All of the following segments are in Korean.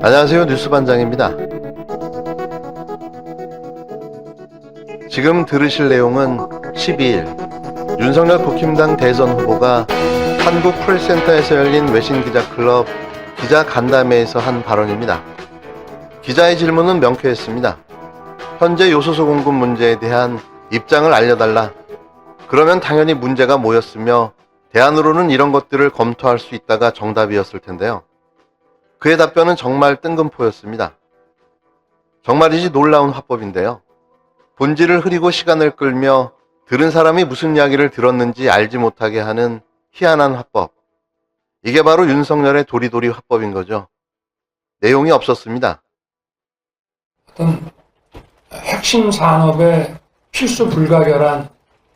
안녕하세요. 뉴스반장입니다. 지금 들으실 내용은 12일 윤석열 국힘당 대선 후보가 한국프레스센터에서 열린 외신기자클럽 기자간담회에서 한 발언입니다. 기자의 질문은 명쾌했습니다. 현재 요소수 공급 문제에 대한 입장을 알려달라. 그러면 당연히 문제가 뭐였으며 대안으로는 이런 것들을 검토할 수 있다가 정답이었을 텐데요. 그의 답변은 정말 뜬금포였습니다. 정말이지 놀라운 화법인데요. 본질을 흐리고 시간을 끌며 들은 사람이 무슨 이야기를 들었는지 알지 못하게 하는 희한한 화법. 이게 바로 윤석열의 도리도리 화법인 거죠. 내용이 없었습니다. 어떤 핵심 산업의 필수 불가결한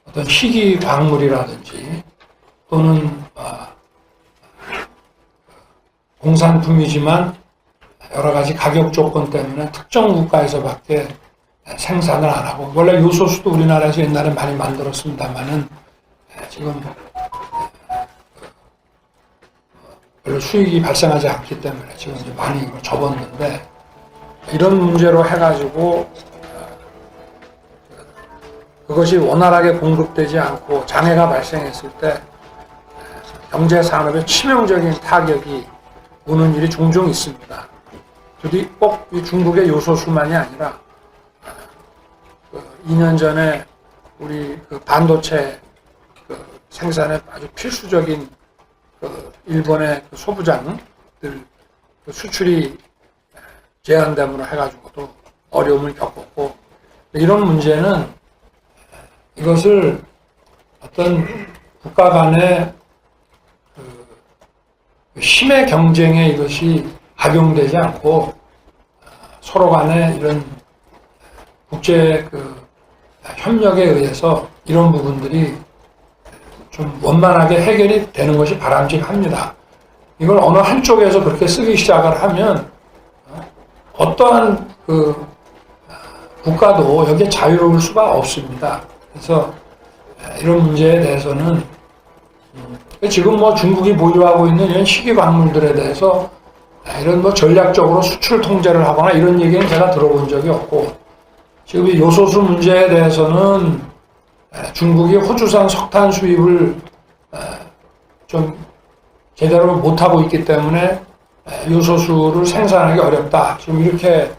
어떤 희귀 광물이라든지 또는 공산품이지만 여러 가지 가격 조건 때문에 특정 국가에서밖에 생산을 안 하고, 원래 요소수도 우리나라에서 옛날에 많이 만들었습니다만은 지금 별로 수익이 발생하지 않기 때문에 지금 이제 많이 이걸 접었는데, 이런 문제로 해가지고 그것이 원활하게 공급되지 않고 장애가 발생했을 때 경제 산업에 치명적인 타격이 오는 일이 종종 있습니다. 부디 꼭 이 중국의 요소수만이 아니라 2년 전에 우리 반도체 생산에 아주 필수적인 일본의 소부장들 수출이 제한됨으로 해가지고도 어려움을 겪었고, 이런 문제는 이것을 어떤 국가 간의 힘의 경쟁에 이것이 악용되지 않고 서로 간에 이런 국제 협력에 의해서 이런 부분들이 좀 원만하게 해결이 되는 것이 바람직합니다. 이걸 어느 한쪽에서 그렇게 쓰기 시작을 하면 어떠한 국가도 여기에 자유로울 수가 없습니다. 그래서 이런 문제에 대해서는 지금 중국이 보유하고 있는 이런 희귀 광물들에 대해서 이런 전략적으로 수출 통제를 하거나 이런 얘기는 제가 들어본 적이 없고, 지금 이 요소수 문제에 대해서는 중국이 호주산 석탄 수입을 좀 제대로 못하고 있기 때문에 요소수를 생산하기 어렵다, 지금 이렇게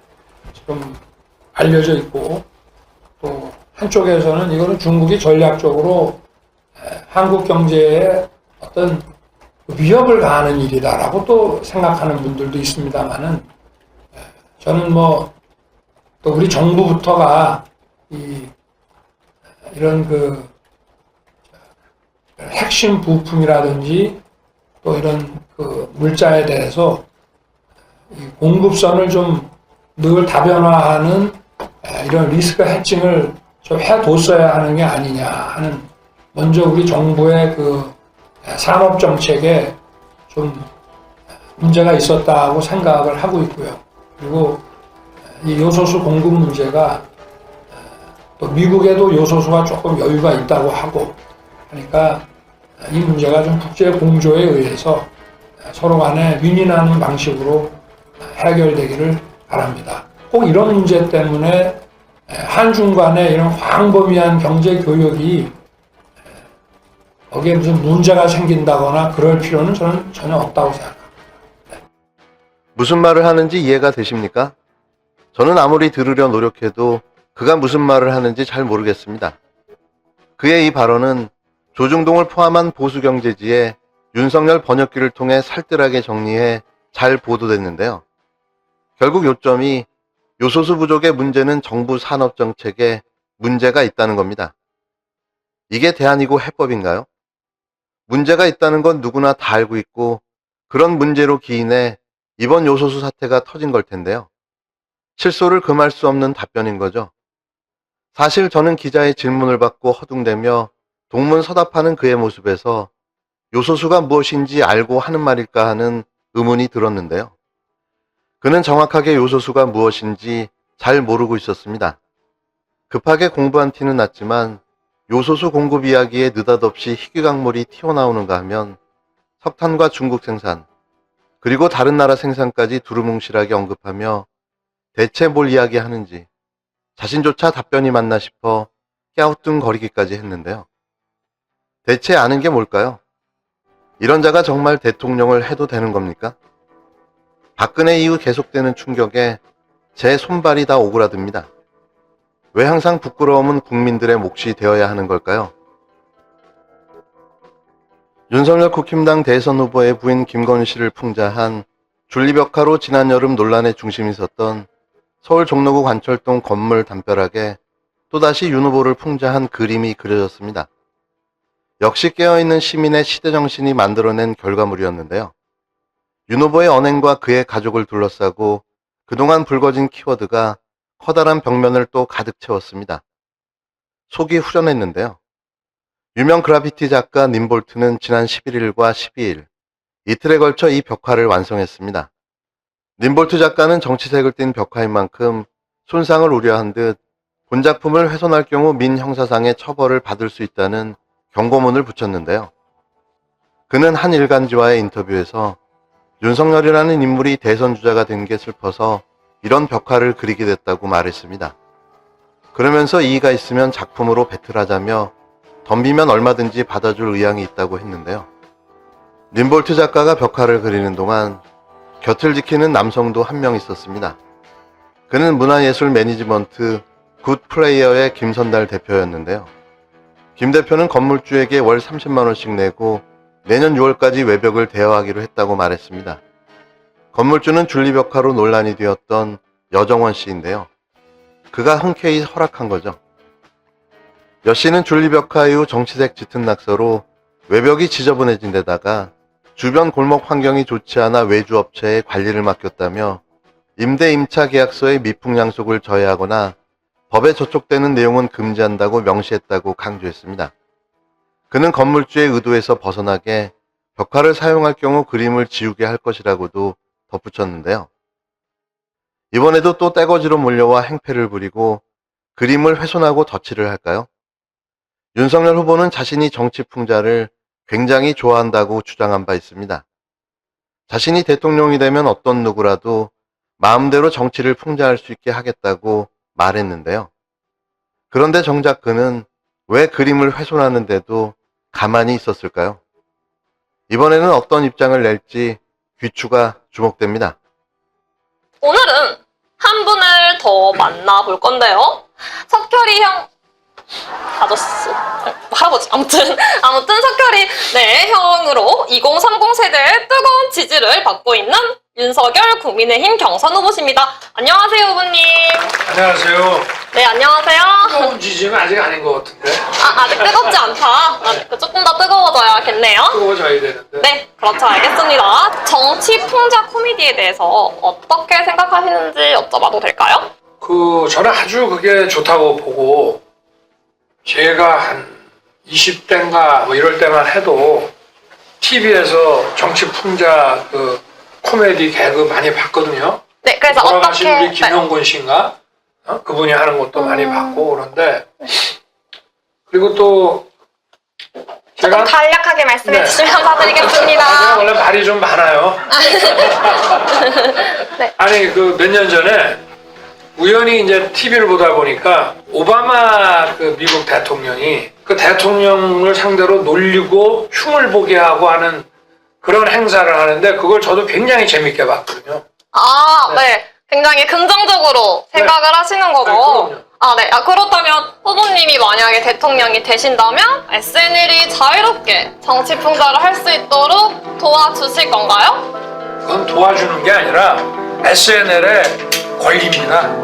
지금 알려져 있고, 또 한쪽에서는 이거는 중국이 전략적으로 한국 경제에 어떤 위협을 가하는 일이다라고 또 생각하는 분들도 있습니다만은, 저는 또 우리 정부부터가 이런 핵심 부품이라든지 또 이런 물자에 대해서 이 공급선을 좀 늘 다변화하는 이런 리스크 해칭을 좀 해뒀어야 하는 게 아니냐 하는, 먼저 우리 정부의 산업 정책에 좀 문제가 있었다고 생각을 하고 있고요. 그리고 이 요소수 공급 문제가 또 미국에도 요소수가 조금 여유가 있다고 하고 하니까 이 문제가 좀 국제 공조에 의해서 서로 간에 윈윈하는 방식으로 해결되기를 바랍니다. 꼭 이런 문제 때문에 한중 간의 이런 광범위한 경제 교역이 거기에 무슨 문제가 생긴다거나 그럴 필요는 저는 전혀 없다고 생각합니다. 무슨 말을 하는지 이해가 되십니까? 저는 아무리 들으려 노력해도 그가 무슨 말을 하는지 잘 모르겠습니다. 그의 이 발언은 조중동을 포함한 보수경제지에 윤석열 번역기를 통해 살뜰하게 정리해 잘 보도됐는데요. 결국 요점이 요소수 부족의 문제는 정부 산업정책에 문제가 있다는 겁니다. 이게 대안이고 해법인가요? 문제가 있다는 건 누구나 다 알고 있고, 그런 문제로 기인해 이번 요소수 사태가 터진 걸 텐데요. 실소를 금할 수 없는 답변인 거죠. 사실 저는 기자의 질문을 받고 허둥대며 동문서답하는 그의 모습에서 요소수가 무엇인지 알고 하는 말일까 하는 의문이 들었는데요. 그는 정확하게 요소수가 무엇인지 잘 모르고 있었습니다. 급하게 공부한 티는 났지만 요소수 공급 이야기에 느닷없이 희귀광물이 튀어나오는가 하면 석탄과 중국 생산, 그리고 다른 나라 생산까지 두루뭉실하게 언급하며 대체 뭘 이야기하는지 자신조차 답변이 맞나 싶어 깨우뚱거리기까지 했는데요. 대체 아는 게 뭘까요? 이런 자가 정말 대통령을 해도 되는 겁니까? 박근혜 이후 계속되는 충격에 제 손발이 다 오그라듭니다. 왜 항상 부끄러움은 국민들의 몫이 되어야 하는 걸까요? 윤석열 국힘당 대선 후보의 부인 김건희 씨를 풍자한 줄리벽화로 지난 여름 논란의 중심이 섰던 서울 종로구 관철동 건물 담벼락에 또다시 윤 후보를 풍자한 그림이 그려졌습니다. 역시 깨어있는 시민의 시대정신이 만들어낸 결과물이었는데요. 윤 후보의 언행과 그의 가족을 둘러싸고 그동안 불거진 키워드가 커다란 벽면을 또 가득 채웠습니다. 속이 후련했는데요. 유명 그래피티 작가 님볼트는 지난 11일과 12일 이틀에 걸쳐 이 벽화를 완성했습니다. 님볼트 작가는 정치색을 띤 벽화인 만큼 손상을 우려한 듯 본작품을 훼손할 경우 민형사상의 처벌을 받을 수 있다는 경고문을 붙였는데요. 그는 한 일간지와의 인터뷰에서 윤석열이라는 인물이 대선 주자가 된 게 슬퍼서 이런 벽화를 그리게 됐다고 말했습니다. 그러면서 이의가 있으면 작품으로 배틀하자며 덤비면 얼마든지 받아줄 의향이 있다고 했는데요. 님볼트 작가가 벽화를 그리는 동안 곁을 지키는 남성도 한 명 있었습니다. 그는 문화예술 매니지먼트 굿플레이어의 김선달 대표였는데요. 김 대표는 건물주에게 월 30만 원씩 내고 내년 6월까지 외벽을 대여하기로 했다고 말했습니다. 건물주는 줄리벽화로 논란이 되었던 여정원 씨인데요. 그가 흔쾌히 허락한 거죠. 여 씨는 줄리벽화 이후 정치색 짙은 낙서로 외벽이 지저분해진 데다가 주변 골목 환경이 좋지 않아 외주업체에 관리를 맡겼다며 임대 임차 계약서에 미풍양속을 저해하거나 법에 저촉되는 내용은 금지한다고 명시했다고 강조했습니다. 그는 건물주의 의도에서 벗어나게 벽화를 사용할 경우 그림을 지우게 할 것이라고도 덧붙였는데요. 이번에도 또 떼거지로 몰려와 행패를 부리고 그림을 훼손하고 덧칠을 할까요? 윤석열 후보는 자신이 정치 풍자를 굉장히 좋아한다고 주장한 바 있습니다. 자신이 대통령이 되면 어떤 누구라도 마음대로 정치를 풍자할 수 있게 하겠다고 말했는데요. 그런데 정작 그는 왜 그림을 훼손하는데도 가만히 있었을까요? 이번에는 어떤 입장을 낼지 귀추가 주목됩니다. 오늘은 한 분을 더 만나볼 건데요. 석결이 형, 아저씨, 할아버지, 아무튼 석결이, 네, 형으로 2030 세대의 뜨거운 지지를 받고 있는 윤석열 국민의힘 경선 후보십니다. 안녕하세요, 후보님. 안녕하세요. 네, 안녕하세요. 뜨거운 지지는 아직 아닌 것 같은데. 아직 뜨겁지 않다. 조금 더 뜨거워져야겠네요. 뜨거워져야 되는데. 네, 그렇죠. 알겠습니다. 정치 풍자 코미디에 대해서 어떻게 생각하시는지 여쭤봐도 될까요? 저는 아주 그게 좋다고 보고, 제가 한 20대인가 뭐 이럴 때만 해도 TV에서 정치 풍자 코미디 개그 많이 봤거든요. 네, 그래서 돌아가신 어떻게... 우리 김용곤 씨인가? 그분이 하는 것도 많이 봤고 그런데 그리고 또 제가 조금 간략하게 말씀해 네. 주시면 감사드리겠습니다. 제가 원래 말이 좀 많아요. 네. 아니 몇 년 전에 우연히 이제 TV를 보다 보니까 오바마 미국 대통령이 그 대통령을 상대로 놀리고 흉을 보게 하고 하는 그런 행사를 하는데 그걸 저도 굉장히 재밌게 봤거든요. 네. 굉장히 긍정적으로 생각을 하시는 거죠. 그럼요. 네. 그렇다면 후보님이 만약에 대통령이 되신다면 SNL이 자유롭게 정치 풍자를 할 수 있도록 도와주실 건가요? 그건 도와주는 게 아니라 SNL의 권리입니다.